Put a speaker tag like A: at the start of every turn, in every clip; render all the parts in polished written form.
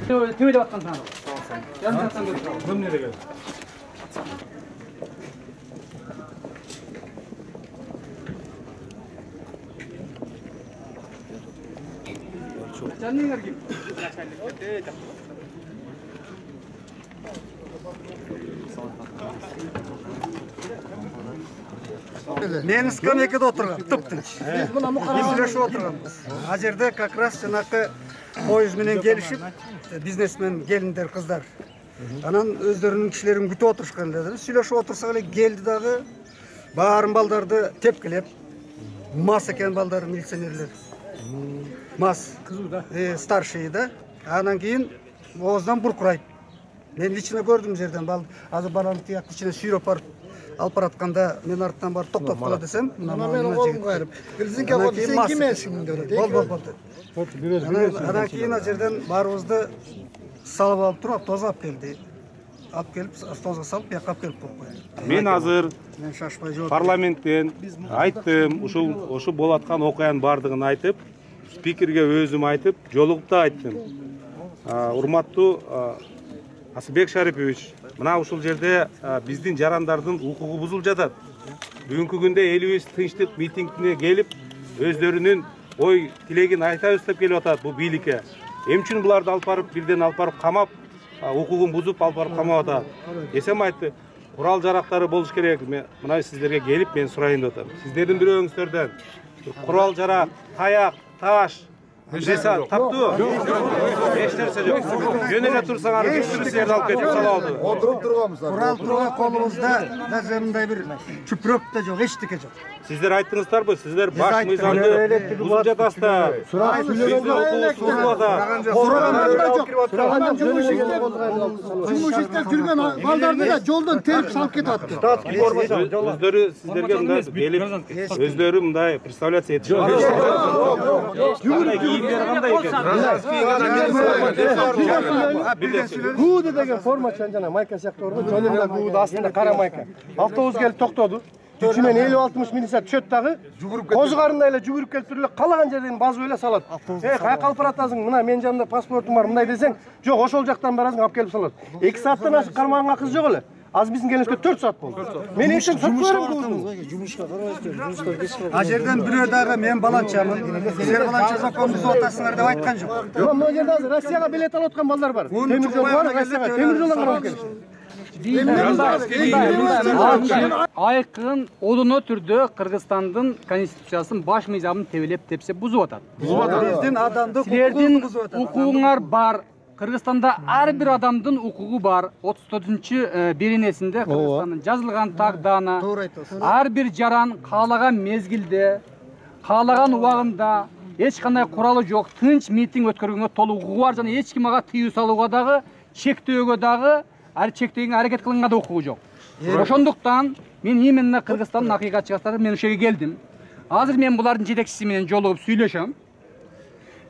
A: Tebede batkan sana. Yarım satsan götür.
B: Bunu nereye geldi?
A: Canın gibi.
C: Men скамейкада отыргам, тып-тыныч. Biz buna mukarrarlaşıp oturganбыз. Ал жерде как раз жанакы поезд менен келишип, бизнесмен келиндер, кыздар. Анан өздөрүнүн кишилерин күтүп отурушкан эле. Сүйлөшүп отурсак эле келди дагы баарын балдарды тепкилеп, мас экен балдар милиционерлер. Мас, старший да. Анан кийин оозунан буркурайт. Мен лично көрдүм жерден азыр баланы тияк ичине сүйрөп барып алып баратканда мен арттан барып токтоп кала десем, мына мен колун кайрып, "Билдиңке код сен ким эмесиң?" деп. Болду. Анан кийин ал жерден баарыбызды салып алып туруп автобусга алып келди. Алып келип автобусга салып бияка алып келип койду.
B: Мен азыр
C: Мен шашпай жооп
B: парламенттен айттым, ушул болуп аткан окуянын бардыгын айтып, спикерге өзүм айтып, жолугуп да айттым. Урматтуу Асылбек Шарипович, мына ушул жерде биздин жарандардын укугу бузулуп жатат. Бүгүнкү күндө элибиз тынчтык митингине келип, өздөрүнүн ой тилегин айтабыз деп келип атат бул бийликке. Эмне үчүн буларды алып барып, бирден алып барып камап, укугун бузуп алып барып камап атат? Эсем айтты, курал жарактары болуш керек. Мына сиздерге келип мен сурайын деп атам. Сиздердин бирөөңүздөрдөн курал жарак, таяк, таш, жесан таптуу? Эч нерсе жок. Жөн эле турсаңар, сиздерди алып кетип салабы.
D: Отуруп турганбыз.
C: курал турган колубузда даже мындай бир чүпүрөк да жок, эчтеке жок.
B: Сиздер айттыңыздарбы? Сиздер баш мыйзамды бузуп жатасыздар.
D: Жумуш иштеп жүргөн балдарды да жолдон терип салып кетатты.
B: Өздөрү сиздерге мындай келип, өздөрү мындай представляция этишип
D: Гууду деген формачан жана майка сыяктуу бар го, жөнүндө гууду астында кара майка. Автобус келип токтоду. Күчүнөн 50-60 милиция түшөт дагы. Козгарындай эле жүгүрүп келип туруп эле калаган жерден базып эле салат. Каяка алып баратасың? Мына мен жанымда паспортум бар, мындай десең, жок, ошол жактан барасың, алып келип салат. 2 сааттан ашык кармаганга кыз жок эле. Азыр биздин келишке 4 саат болду. Мен эшен сотпорум. Жумушка карабайсыздар.
C: Ал жерден бирөө дагы мен баланчамын. Силер баланча закон бузуп атасыңар деп айткан жок.
D: Мына жерде азыр Россияга билет алып аткан балдар бар. Темир жол бар, Россияга темир жолдон карап келишти.
A: Айкын одоно түрдө Кыргызстандын конституциясын баш мыйзамын тебелеп тепсе бузуп атат.
C: Биздин адамдык
A: Силердин укугуңар бар. Кыргызстанда ар бир адамдын укугу бар. 34-беренесинде Кыргызстандын жазылган тагдана ар бир жаран каалаган мезгилде, каалаган убагында эч кандай куралы жок, тынч митинг өткөргөнгө толук укугу бар жана эч ким ага тыюу салууга дагы, чектөөгө дагы, чектөөгө аракет кылганга да укугу жок. Ошондуктан мен именно Кыргызстандын акыйкатчылары мен ошо жерге келдим. Азыр мен булардын жетекчиси менен жолугуп сүйлөшөм.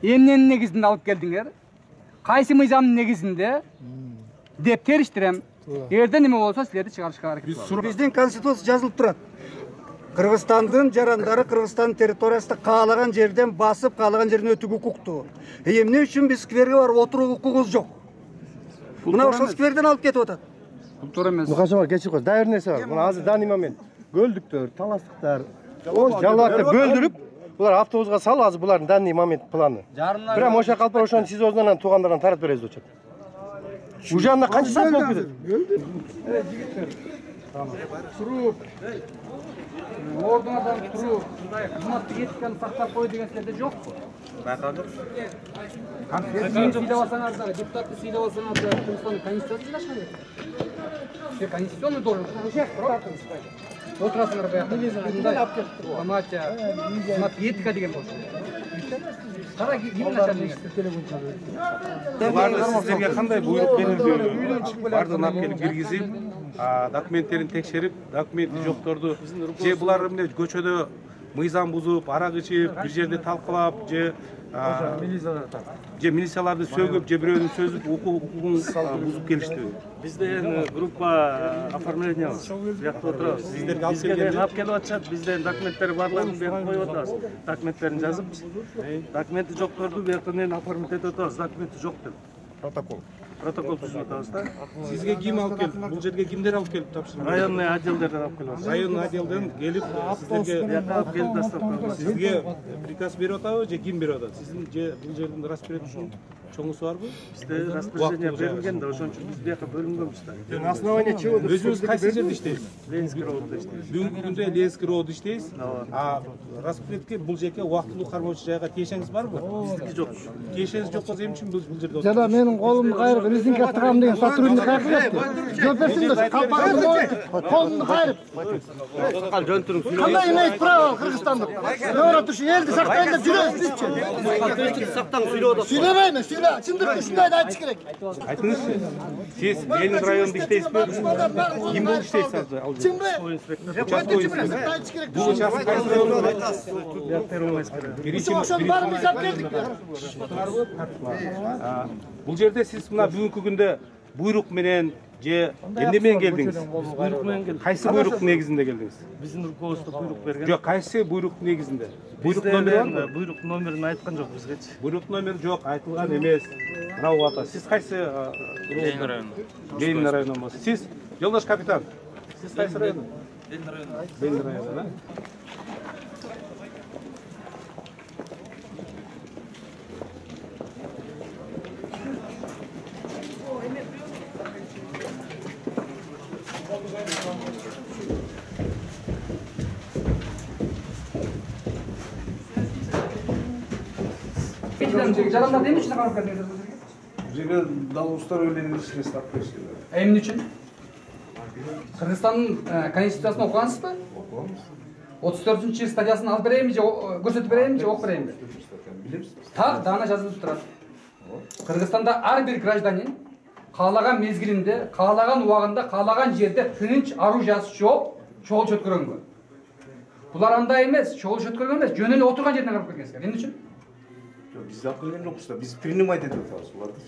A: Эмненин негизинде алып келдиңер? Кайсы мыйзамдын негизинде деп териштирем. Эрден неме болсо силерди чыгарышка аракет кылам.
C: Биздин конституция жазылып турат. Кыргызстандын жарандары Кыргызстан территориясында каалаган жерден басып, каалаган жерден өтүүгө укуктуу. Эмне үчүн биз скверге барып отурууга укугубуз жок? Мына ошол скверден алып кетип атат.
A: Бул туура эмес.
D: Мукашым бар, кечип коюш. Да бир нерсе бар. Мына азыр данный момент көлдүктөр, таластыктар, жалаатты бөлдүрүп, булар автобуска салып, азыр булардын данный момент планы. Прям ошо калпар ошонун СИЗОсунан туугандардан таратып беребиз деп атат. Уже анда канча саат болуп кетет?
A: Туруп, ордунардан туруп, мындай кызматтык этиканы сактап кой деген силерде жокпу? Байкадык. Сыйлабасаңар дагы, депутатты сыйлабасаңар дагы, Кыргызстандын конституциясы жашана берет. Силер конституционный должен, ошол турасыңыз. Отурасыңар баягы. Мындай амача, этика деген болчу. Кара кийин начальник.
B: Сиздерге кандай буйрук берилди? Бардыгын алып келип киргизип, документтерин текшерип, документи жокторду же булар эмне көчөдө мыйзам бузуп, арак ичип, бир жерде талкалап, же милицияларды сөгүп, же бирөөнүн сөзүп, укугун бузуп келиштиби?
E: Бизден группа оформления бияқта отырабыз. Бизге алып келип атышат, бизден документтери барларын бияққа коюп атабыз. Документтерин жазып, документи жокторду бияктан оформить этип атабыз, документи жок деп. Протокол түзүп атабыз да.
B: Сизге ким алып келди? Бул жерге кимдер алып келип тапшырды?
E: Районный отделдерден алып келебиз.
B: Район отделден келип сиздерге
E: Алып келип доставка.
B: сизге приказ берип атабы же ким берип атат? Сиздин же бул жердин распорядок үчүн чоңусу барбы?
E: Бизде распоряжение берилген да, ошон үчүн биз бияка бөлүнгөнбүз да.
D: На основании чего?
B: Өзүңүз кайсы жерде иштейсиз?
E: Ленинский рооддо иштейбиз.
B: Бүгүнкү күндө Ленинский рооддо иштейсиз. А распорядокке бул жерге убактылуу кармоочу жайга тиешеңиз барбы?
E: Жок.
B: Тиешеңиз жок болсо эмне үчүн бул жерде
F: Жана менин колумду кайрып, резинка тыгам деген сотрудник кайрып. Жооп берсиңдер, калпагымды моюп, колумду кайрып. Кандай имеет право кыргызстандык? Европа тушу элди сактайын деп жүрөбүз бизчи. Сүйлөбөйм, сүйлө. Чындыкты ушундайды айтыш керек.
B: Айтыңызчы. Сиз Ленин районунда иштейсизби? Ким болуп иштейсиз азыр?
F: Чынбы? Айтыш керек.
B: Бул участок кайсы районунда?
F: Ошонун баарын биз алып келдик.
B: Бул жерде сиз мына бүгүнкү күндө буйрук менен же эмне менен келдиңиз?
E: Буйрук менен келдик.
B: Кайсы буйруктун негизинде келдиңиз?
E: Биздин руководство буйрук берген.
B: Жок, кайсы буйруктун негизинде? Буйрук номери барбы?
E: Буйрук номерин айткан жок бизгечи.
B: Буйрук номери жок, айтылган эмес. Мына ата. Сиз кайсы Ленин району? Ленин районунан болсо. Сиз жолдош капитан. Сиз кайсы район? Ленин району. Ленин району, да?
A: Жарандар эмне үчүн карап келдиңиздер бул жерге?
G: Бул жерге дал өлеңин ичине стап беришкен.
A: Эмне үчүн? Кыргызстандын конституциясын окугансызбы?
G: Окуганбыз.
A: 34 статьясын алып берейинби же көрсөтүп берейинби же окуп берейинби?
G: Билебиз.
A: Так, дагана жазылып турат. Кыргызстанда ар бир гражданин каалаган мезгилинде, каалаган убагында, каалаган жерде тынч оружиясы жок чогулуш өткөргөнгө. Булар андай эмес, чогулуш өткөргөн эмес, жөн эле отурган жерине карап келгенсиздер. Эмне үчүн?
G: Биз алып келген жокпуз да. Биз принимать этип атабыз буларды.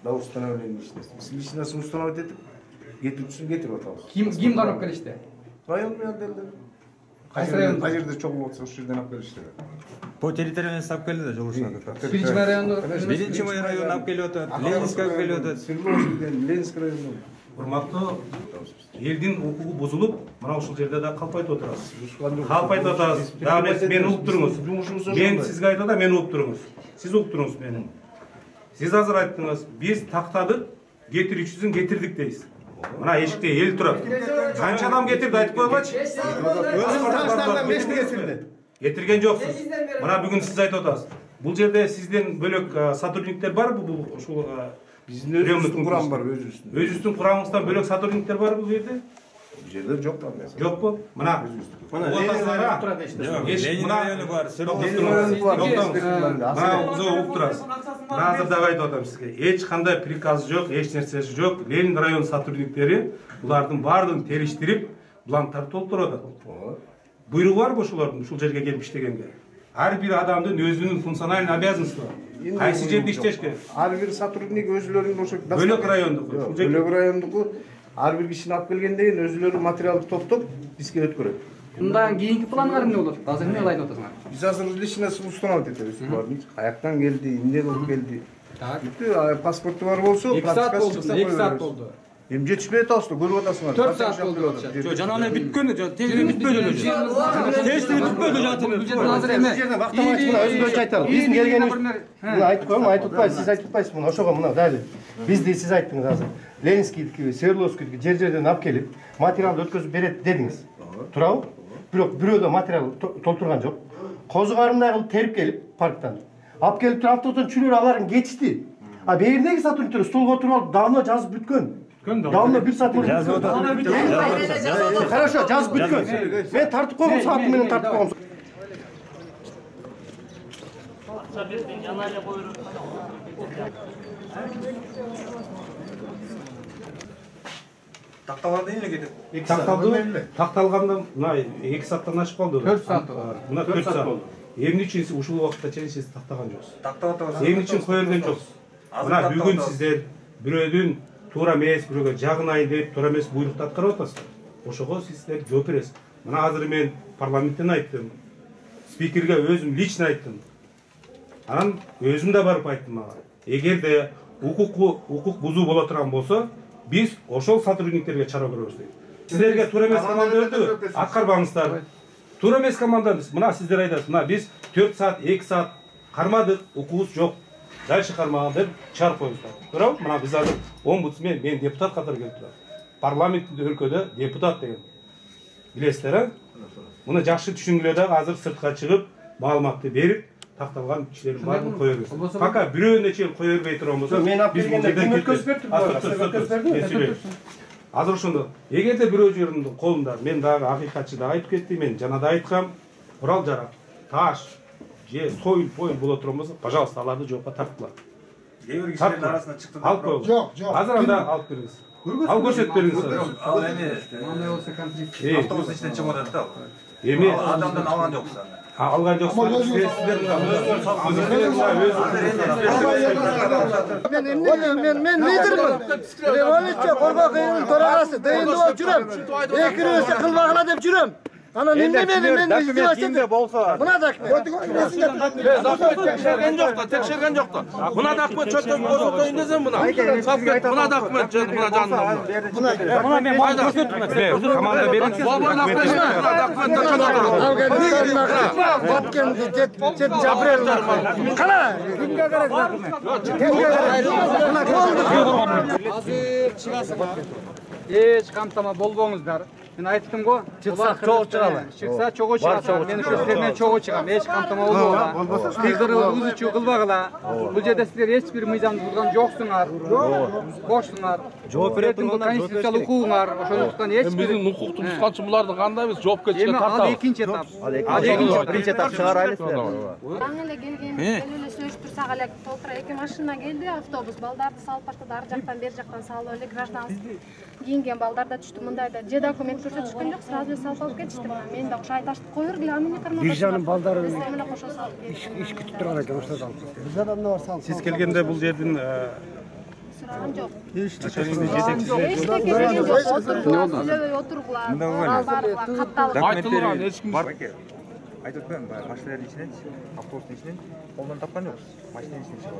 G: Да установление ичинде. Биз личностун установить этип, кетүүчүсүн кетирип атабыз.
A: Ким карап келишти?
G: Район менен делдер.
A: Кайсы район?
G: Кай жерде чогуу болсо ошол жерден алып келишти.
H: По территориальной ставке да, жолушат.
A: Биринчи райондо.
H: Биринчи район алып келип атат, Ленинский алып келип атат.
G: Свердловскийден, Ленинский районунан.
B: Урматтуу элдин укугу бузулуп, мына ушул жерде да калпайтып отурабыз. Калпайтып атабыз. Дагы эмес, мени угуп туруңуз. Мен сизге айтып атам, мени угуп туруңуз. Сиз угуп туруңуз мени. Сиз азыр айттыңыз, биз тактадык, кетирүүчүсүн кетирдик дейсиз. Мына эшикте эл турат. Канча адам кетирди айтып койгойчу.
D: Өзүнүн таштарынан бешти кетирди.
B: Кетирген жоксуз. Мына бүгүн сиз айтып атасыз. Бул жерде сизден бөлөк сотрудниктер барбы бул ушул
G: Биздин өзүбүздүн курам бар, өзүбүздүн.
B: Өзүбүздүн курамыбыздан бөлөк сотрудниктер барбы бул жерде?
G: Бул жерде жок да эмес.
B: Жокпу? Мына
H: Ленин району бар,
B: угуп турасыз. Мына азыр дагы айтып атам сизге. Эч кандай приказ жок, эч нерсеси жок. Ленин район сотрудниктери булардын баардыгын териштирип, бланктарды толтуруп атат. Буйругу барбы ушулардын ушул жерге келип иштегенге? Ар бир адамдын өзүнүн функциональный обязанности бар. Кайсы жерде иштеш керек?
G: Ар бир сотрудник өзүлөрүнүн ошо
B: Бөлөк райондуку.
G: Бөлөк райондуку ар бир кишини алып келгенден кийин өзүлөрү материалды топтоп бизге өткөрөт.
A: Мындан кийинки планыңар эмне болот? Азыр эмне айтып атасыңар?
G: Биз азыр личность установить этебиз. Каяктан келди, эмне болуп келди.
A: Так.
G: Бүттү паспорту бар болсо,
A: 2 саат болду. 2 саат болду.
G: Эми жетишпей атабыз, көрүп атасыңар.
A: 4 саат болду.
H: Жок, жанагы бүткөн, тегири бүтпөдү эле. Тегири бүтпөдү жатыр.
A: Бул жерден азыр эме.
D: Жерден вактамачы мына өзүбүз айталы. Биздин келгенибиз мына айтып коем, айтып атпайсыз, сиз айтып атпайсыз мына ошого мына дали. Бизди сиз айттыңыз азыр. Ленинскийдики, Свердловскийдики жер-жерден алып келип, материалды өткөзүп берет дедиңиз. Туурабы? Бирок бирөөдө материал толтурган жок. Козу карындай терип келип парктан. Алып келип туруп автобустан чүлөр аларын кетишти. А бердеги сотрудниктер столго отуруп алып давно жазып бүткөн. Давно 1 саат болду. Хорошо, жазып бүткөн. Мен тартып койгом, сааты менен тартып койгом.
H: Такталганда эмне кетет?
B: Такталганда мына 2 сааттан ашып калды.
A: 4 саат болду.
B: Мына 4 саат. Эмне үчүн ушул убакытта чейин сиз тактаган жоксуз?
H: Тактап атабыз.
B: Эмне үчүн кое берген жоксуз? Мына бүгүн сиздер бирөөдүн туура эмес, бирөөгө жагынайын деп, туура эмес буйрукту аткарып атасыздар. Ошого сиздер жооп бересиз. Мына азыр мен парламенттен айттым. Спикерге өзүм лично айттым. Анан өзүм да барып айттым ага. Эгерде укук бузуу боло турган болсо, биз ошол сотрудниктерге чара көрөбүз дейт. Силерге туура эмес командаларды аткарбаңыздар. Туура эмес команданы мына сиздер айтасыз, мына биз 4 саат, 2 саат кармадык, укугубуз жок. Дальше кармаган деп чыгарып коюңуздар. Туурабы? Мына биз азыр омбудсмен, мен депутат катары келип турам. Парламенттик өлкөдө депутат деген. Билесиздер, а? Муну жакшы түшүнгүлө да азыр сыртка чыгып, маалыматты берип, такталган кишилердин баарын кое бериңиз. Пока бирөөнө чейин кое бербей турган болсо,
D: мен алып бергенде ким өткөзүп берди?
B: Азыр ошондо, эгерде бирөө жердин колунда, мен дагы акыйкатчы да айтып кетти, мен жана да айткам, курал жарак, таш, же союл боло турган болсо, пожалуйста, аларды жокко тарткыла.
G: Кээ бир кишилердин арасына чыкты.
B: Алып коюңуз.
F: Жок, жок.
B: Азыр анда алып бериңиз. Ал көрсөтүп бериңиз.
I: Ал эми автобус ичинен чыгып атат да.
B: Эми
I: Адамдан алган жоксуз анда.
B: алган жоксуз.
F: Men liderman. Revolyutsiya Qorboq Köyünün төрагасы. Deyildi o жүрөm. Экинибизди кылбагыла деп жүрөм. Анан эмне мен издебастым болсо. Мына документ.
H: Текшерген жок да. Мына документ чөтөн көрсөтөйүн десем мына. Мына документ мына жанында. Мына мен көрсөттүм.
B: Команда бериңиз.
F: Баткенди жет жабырелдер. Кана? Кимге керек документ? Кимге керек?
A: Азыр чыгасың. Эч камтама болбоңуздар. Мен айттым го, чыкса чогуу чыгалы. Чыкса чогуу чыгат. Мен ошо силер менен чогуу чыгам. Эч камтама болбогула. Сиздер узучу кылбагыла. Бул жерде силер эч бир мыйзамды булган жоксуңар. Бошсуңар. Жооп берет турган конституциялык укугуңар. Ошондуктан эч бир
H: биздин укукту бузганчы буларды кандай биз жоопкерчиликке тартабыз.
A: Ал экинчи этап.
I: Биринчи этап чыгарайлы силер.
J: Таң эле келген, эле сөзүп турсак эле толтура эки машина келди, автобус балдарды салып баштады, ар жактан бер жактан салып эле гражданский кийинген балдар да түштү мындайда. Же документ көрсөтүшкөн жок, сразу эле салып алып кетишти. Мен да окшай таштып кое бергиле, а мени кармап. Биржанын балдары менен кошо салып кетти.
F: Иш күтүп турган экен ошол алып. Биржадан бар салып.
B: Сиз келгенде бул жердин
J: Сураган жок.
B: жетекчиси
J: Айтылган
H: эч ким
I: Айтып өтпөйм, машиналардын ичинен, автобустун ичинен колдон тапкан жокпуз. Машинанын ичинен чыгып.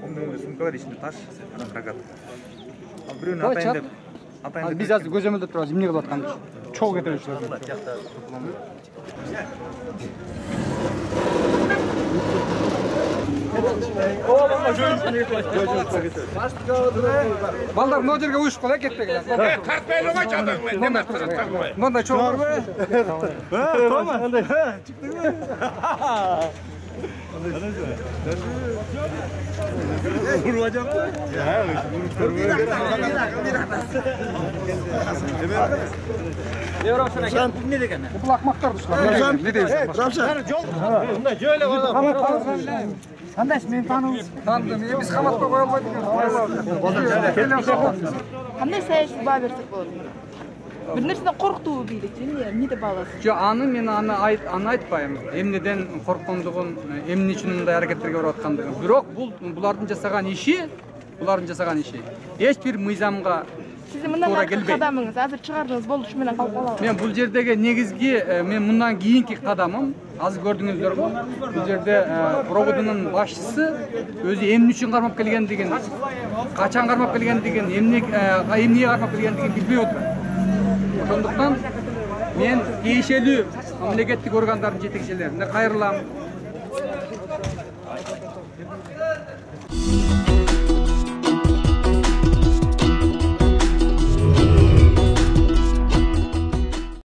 I: Ондой сумкалар ичинде таш, анан рогат. Ал бирөөнү атайын деп,
A: Ал биз азыр көзөмөлдөп турабыз, эмне кылып атканын. Чогуу кетиришти. Балдар могу жерге уюшуп кала кетпегиле.
H: тартпайлы койчу адам мен неме тартпайлы.
A: Мындай чоңурбу? Бул акмактар душман. Не дейсиң? Кандай мен тааныбыз? Таандым. Биз каматка кое албайт экенбиз.
J: Кандай саясий баа берсек болот? Бир нерседен корктубу бийликчи, эмне деп аласыз?
A: Жок, мен аны айтпайм. Эмнеден корккондугун, эмне үчүн мындай аракеттерге барып аткандыгын. Бирок булардын жасаган иши эч бир мыйзамга
J: Сиздин мындан аркы кадамыңыз азыр чыгардыңыз болду, ушу менен калып калабыз.
A: Мен бул жердеги негизги мен мындан кийинки кадамым, азыр көрдүңүздөрбү? Бул жерде проводунун башчысы өзү эмне үчүн кармап келгендигин, качан кармап келгендигин, эмнеге кармап келгендигин билбей отурат. Ошондуктан мен тиешелүү мамлекеттик органдардын жетекчилерине кайрылам.